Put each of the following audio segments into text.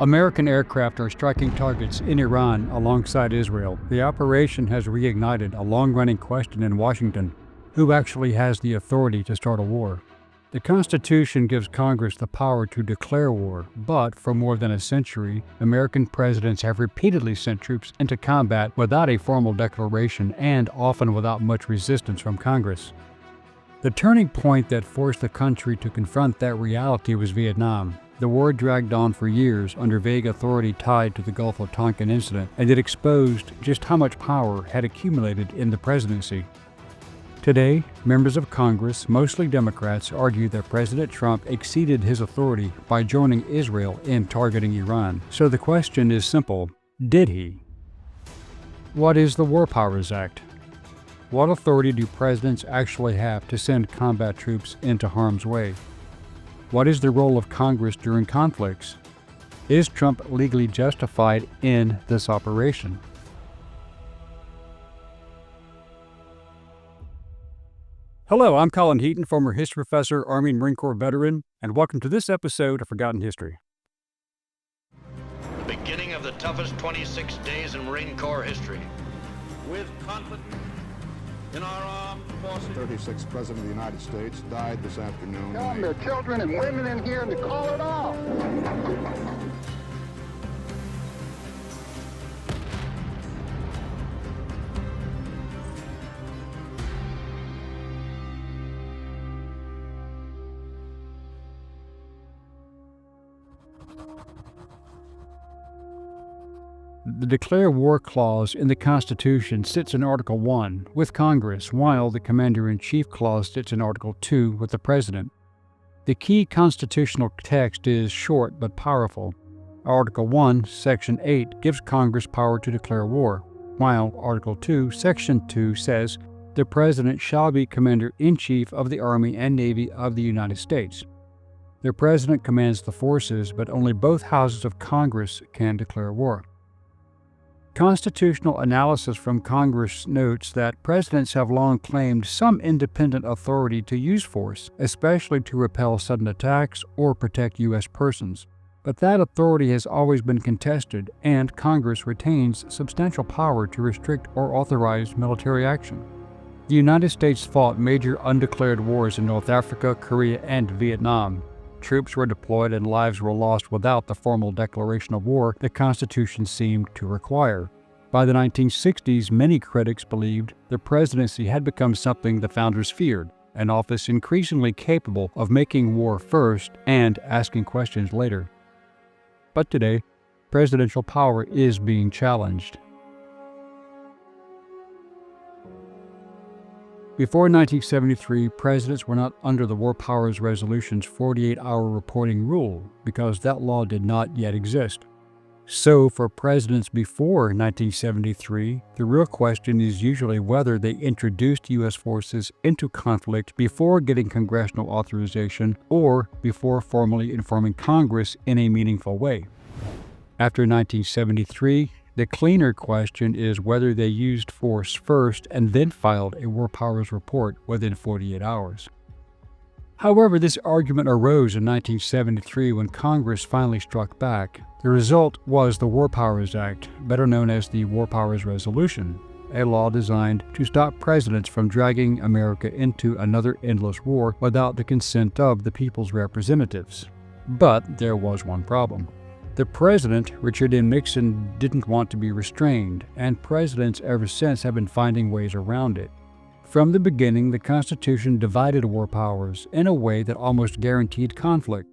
American aircraft are striking targets in Iran alongside Israel. The operation has reignited a long-running question in Washington: who actually has the authority to start a war? The Constitution gives Congress the power to declare war, but for more than a century, American presidents have repeatedly sent troops into combat without a formal declaration and often without much resistance from Congress. The turning point that forced the country to confront that reality was Vietnam. The war dragged on for years under vague authority tied to the Gulf of Tonkin incident, and it exposed just how much power had accumulated in the presidency. Today, members of Congress, mostly Democrats, argue that President Trump exceeded his authority by joining Israel in targeting Iran. So the question is simple: did he? What is the War Powers Act? What authority do presidents actually have to send combat troops into harm's way? What is the role of Congress during conflicts? Is Trump legally justified in this operation? Hello, I'm Colin Heaton, former history professor, Army and Marine Corps veteran, and welcome to this episode of Forgotten History. The beginning of the toughest 26 days in Marine Corps history. With confidence in our armed forces. 36th President of the United States died this afternoon. Tell them there are children and women in here and to call it off. The Declare War Clause in the Constitution sits in Article 1 with Congress, while the Commander-in-Chief Clause sits in Article 2 with the President. The key constitutional text is short but powerful. Article 1, Section 8 gives Congress power to declare war, while Article 2, Section 2 says, "The President shall be Commander-in-Chief of the Army and Navy of the United States." The President commands the forces, but only both houses of Congress can declare war. Constitutional analysis from Congress notes that presidents have long claimed some independent authority to use force, especially to repel sudden attacks or protect U.S. persons. But that authority has always been contested, and Congress retains substantial power to restrict or authorize military action. The United States fought major undeclared wars in North Africa, Korea, and Vietnam. Troops were deployed and lives were lost without the formal declaration of war the Constitution seemed to require. By the 1960s, many critics believed the presidency had become something the founders feared, an office increasingly capable of making war first and asking questions later. But today, presidential power is being challenged. Before 1973, presidents were not under the War Powers Resolution's 48-hour reporting rule because that law did not yet exist. So, for presidents before 1973, the real question is usually whether they introduced U.S. forces into conflict before getting congressional authorization or before formally informing Congress in a meaningful way. After 1973, the cleaner question is whether they used force first and then filed a War Powers report within 48 hours. However, this argument arose in 1973 when Congress finally struck back. The result was the War Powers Act, better known as the War Powers Resolution, a law designed to stop presidents from dragging America into another endless war without the consent of the people's representatives. But there was one problem. The president, Richard M. Nixon, didn't want to be restrained, and presidents ever since have been finding ways around it. From the beginning, the Constitution divided war powers in a way that almost guaranteed conflict.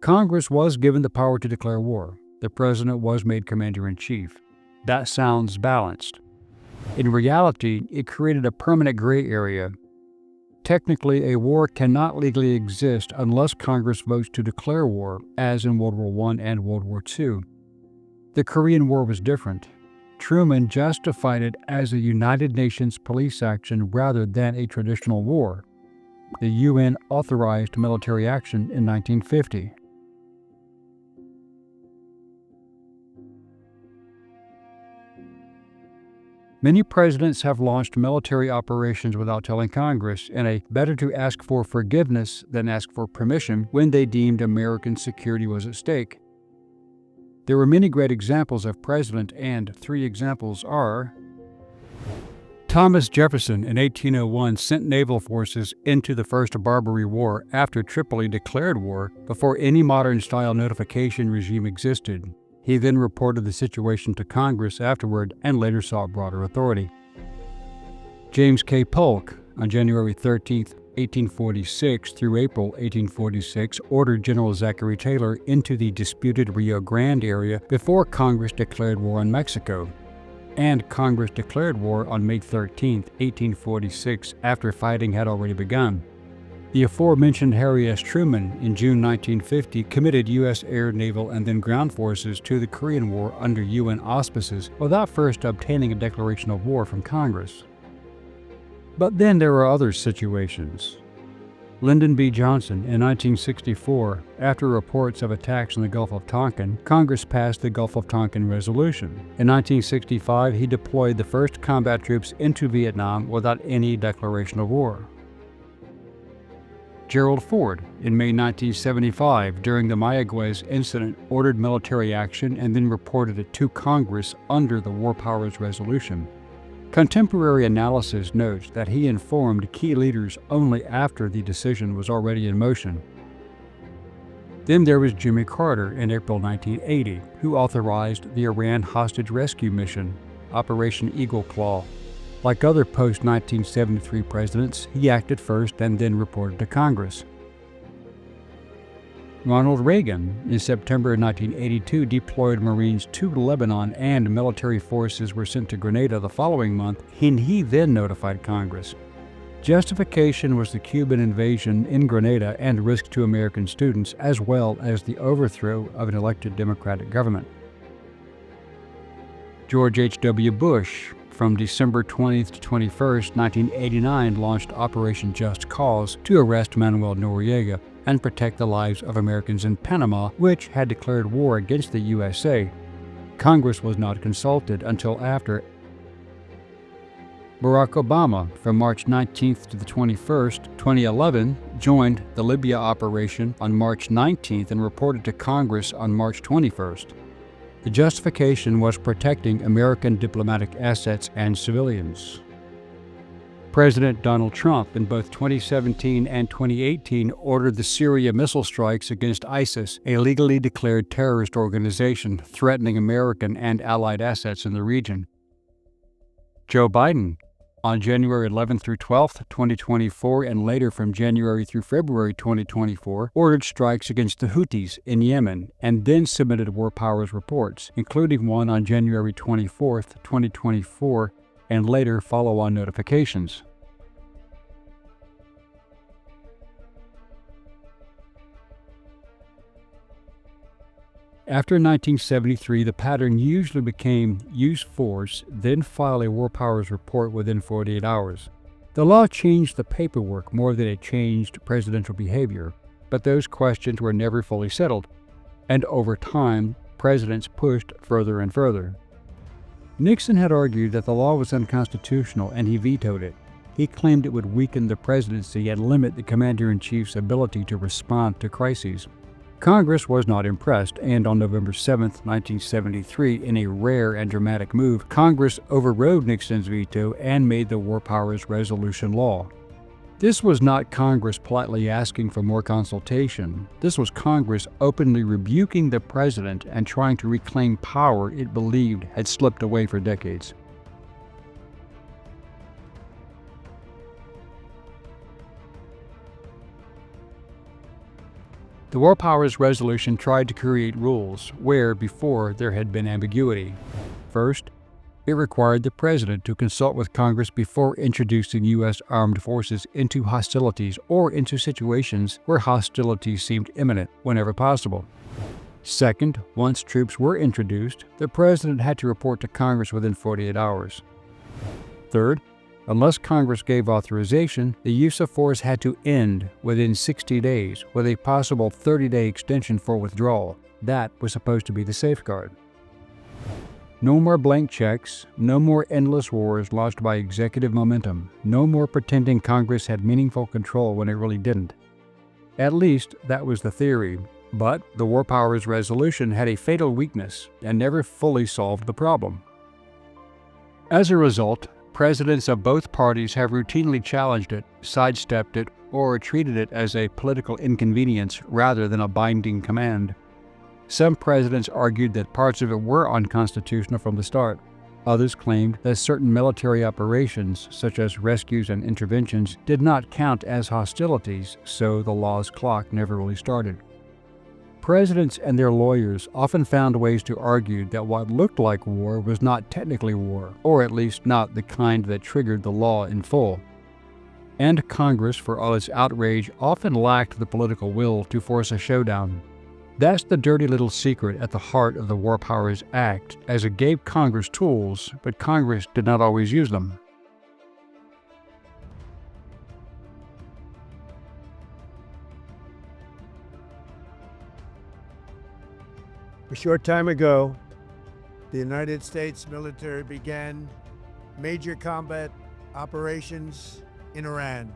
Congress was given the power to declare war. The president was made commander-in-chief. That sounds balanced. In reality, it created a permanent gray area. Technically, a war cannot legally exist unless Congress votes to declare war, as in World War I and World War II. The Korean War was different. Truman justified it as a United Nations police action rather than a traditional war. The UN authorized military action in 1950. Many presidents have launched military operations without telling Congress in a better to ask for forgiveness than ask for permission when they deemed American security was at stake. There were many great examples of precedent, and 3 examples are: Thomas Jefferson in 1801 sent naval forces into the First Barbary War after Tripoli declared war before any modern-style notification regime existed. He then reported the situation to Congress afterward and later sought broader authority. James K. Polk, on January 13, 1846 through April 1846, ordered General Zachary Taylor into the disputed Rio Grande area before Congress declared war on Mexico. And Congress declared war on May 13, 1846, after fighting had already begun. The aforementioned Harry S. Truman, in June 1950, committed U.S. air, naval, and then ground forces to the Korean War under UN auspices without first obtaining a declaration of war from Congress. But then there are other situations. Lyndon B. Johnson, in 1964, after reports of attacks in the Gulf of Tonkin, Congress passed the Gulf of Tonkin Resolution. In 1965, he deployed the first combat troops into Vietnam without any declaration of war. Gerald Ford, in May 1975, during the Mayaguez incident, ordered military action and then reported it to Congress under the War Powers Resolution. Contemporary analysis notes that he informed key leaders only after the decision was already in motion. Then there was Jimmy Carter in April 1980, who authorized the Iran hostage rescue mission, Operation Eagle Claw. Like other post-1973 presidents, he acted first and then reported to Congress. Ronald Reagan, in September 1982, deployed Marines to Lebanon and military forces were sent to Grenada the following month, and he then notified Congress. Justification was the Cuban invasion in Grenada and risk to American students, as well as the overthrow of an elected Democratic government. George H.W. Bush, from December 20th to 21st, 1989, launched Operation Just Cause to arrest Manuel Noriega and protect the lives of Americans in Panama, which had declared war against the USA. Congress was not consulted until after. Barack Obama, from March 19th to the 21st, 2011, joined the Libya operation on March 19th and reported to Congress on March 21st. The justification was protecting American diplomatic assets and civilians. President Donald Trump, in both 2017 and 2018, ordered the Syria missile strikes against ISIS, a legally declared terrorist organization threatening American and allied assets in the region. Joe Biden, on January 11 through 12, 2024, and later from January through February 2024, ordered strikes against the Houthis in Yemen, and then submitted war powers reports, including one on January 24, 2024, and later follow-on notifications. After 1973, the pattern usually became use force, then file a war powers report within 48 hours. The law changed the paperwork more than it changed presidential behavior, but those questions were never fully settled, and over time, presidents pushed further and further. Nixon had argued that the law was unconstitutional and he vetoed it. He claimed it would weaken the presidency and limit the commander-in-chief's ability to respond to crises. Congress was not impressed, and on November 7, 1973, in a rare and dramatic move, Congress overrode Nixon's veto and made the War Powers Resolution law. This was not Congress politely asking for more consultation. This was Congress openly rebuking the president and trying to reclaim power it believed had slipped away for decades. The War Powers Resolution tried to create rules where before there had been ambiguity. First, it required the president to consult with Congress before introducing U.S. armed forces into hostilities or into situations where hostilities seemed imminent whenever possible. Second, once troops were introduced, the president had to report to Congress within 48 hours. Third, unless Congress gave authorization, the use of force had to end within 60 days, with a possible 30-day extension for withdrawal. That was supposed to be the safeguard. No more blank checks, no more endless wars launched by executive momentum, no more pretending Congress had meaningful control when it really didn't. At least, that was the theory, But the War Powers Resolution had a fatal weakness and never fully solved the problem. As a result, presidents of both parties have routinely challenged it, sidestepped it, or treated it as a political inconvenience rather than a binding command. Some presidents argued that parts of it were unconstitutional from the start. Others claimed that certain military operations, such as rescues and interventions, did not count as hostilities, so the law's clock never really started. Presidents and their lawyers often found ways to argue that what looked like war was not technically war, or at least not the kind that triggered the law in full. And Congress, for all its outrage, often lacked the political will to force a showdown. That's the dirty little secret at the heart of the War Powers Act, as it gave Congress tools, but Congress did not always use them. A short time ago, the United States military began major combat operations in Iran.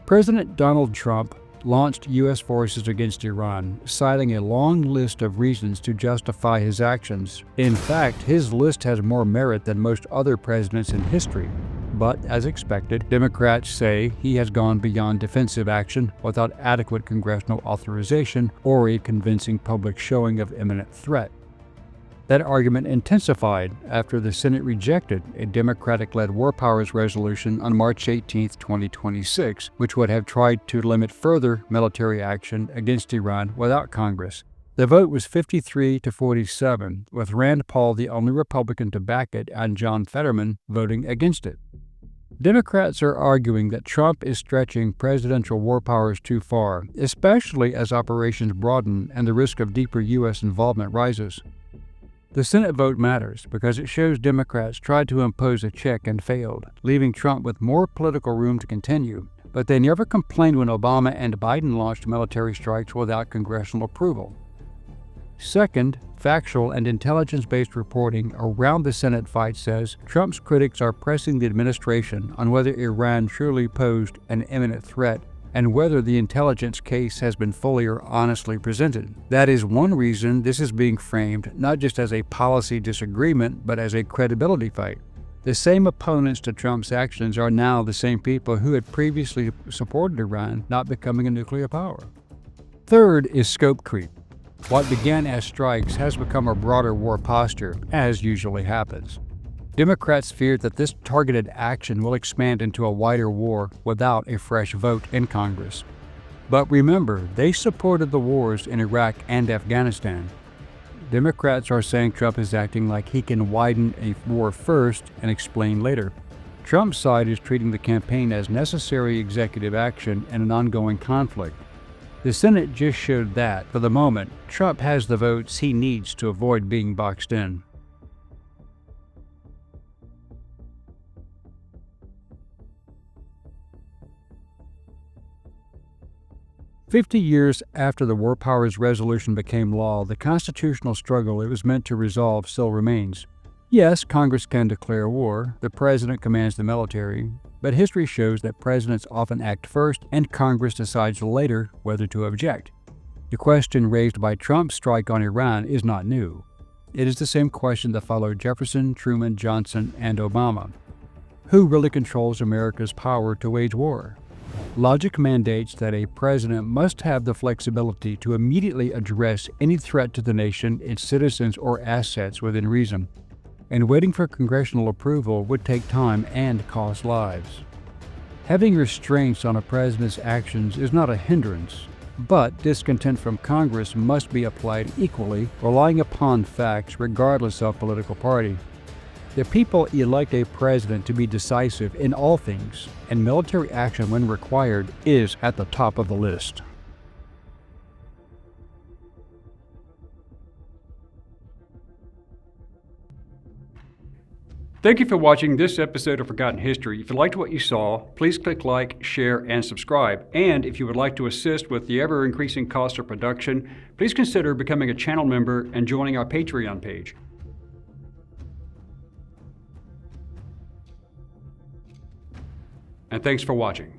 President Donald Trump launched U.S. forces against Iran, citing a long list of reasons to justify his actions. In fact, his list has more merit than most other presidents in history. But, as expected, Democrats say he has gone beyond defensive action without adequate congressional authorization or a convincing public showing of imminent threat. That argument intensified after the Senate rejected a Democratic-led War Powers Resolution on March 18, 2026, which would have tried to limit further military action against Iran without Congress. The vote was 53 to 47, with Rand Paul the only Republican to back it and John Fetterman voting against it. Democrats are arguing that Trump is stretching presidential war powers too far, especially as operations broaden and the risk of deeper U.S. involvement rises. The Senate vote matters because it shows Democrats tried to impose a check and failed, leaving Trump with more political room to continue, but they never complained when Obama and Biden launched military strikes without congressional approval. Second, factual and intelligence-based reporting around the Senate fight says Trump's critics are pressing the administration on whether Iran truly posed an imminent threat and whether the intelligence case has been fully or honestly presented. That is one reason this is being framed not just as a policy disagreement, but as a credibility fight. The same opponents to Trump's actions are now the same people who had previously supported Iran not becoming a nuclear power. Third is scope creep. What began as strikes has become a broader war posture, as usually happens. Democrats fear that this targeted action will expand into a wider war without a fresh vote in Congress. But remember, they supported the wars in Iraq and Afghanistan. Democrats are saying Trump is acting like he can widen a war first and explain later. Trump's side is treating the campaign as necessary executive action in an ongoing conflict. The Senate just showed that, for the moment, Trump has the votes he needs to avoid being boxed in. "50 years after the War Powers Resolution became law, the constitutional struggle it was meant to resolve still remains. Yes, Congress can declare war, the president commands the military, but history shows that presidents often act first and Congress decides later whether to object. The question raised by Trump's strike on Iran is not new. It is the same question that followed Jefferson, Truman, Johnson, and Obama. Who really controls America's power to wage war? Logic mandates that a president must have the flexibility to immediately address any threat to the nation, its citizens, or assets within reason. And waiting for congressional approval would take time and cost lives. Having restraints on a president's actions is not a hindrance, but discontent from Congress must be applied equally, relying upon facts regardless of political party. The people elect a president to be decisive in all things, and military action when required is at the top of the list. Thank you for watching this episode of Forgotten History. If you liked what you saw, please click like, share, and subscribe. And if you would like to assist with the ever-increasing cost of production, please consider becoming a channel member and joining our Patreon page. And thanks for watching.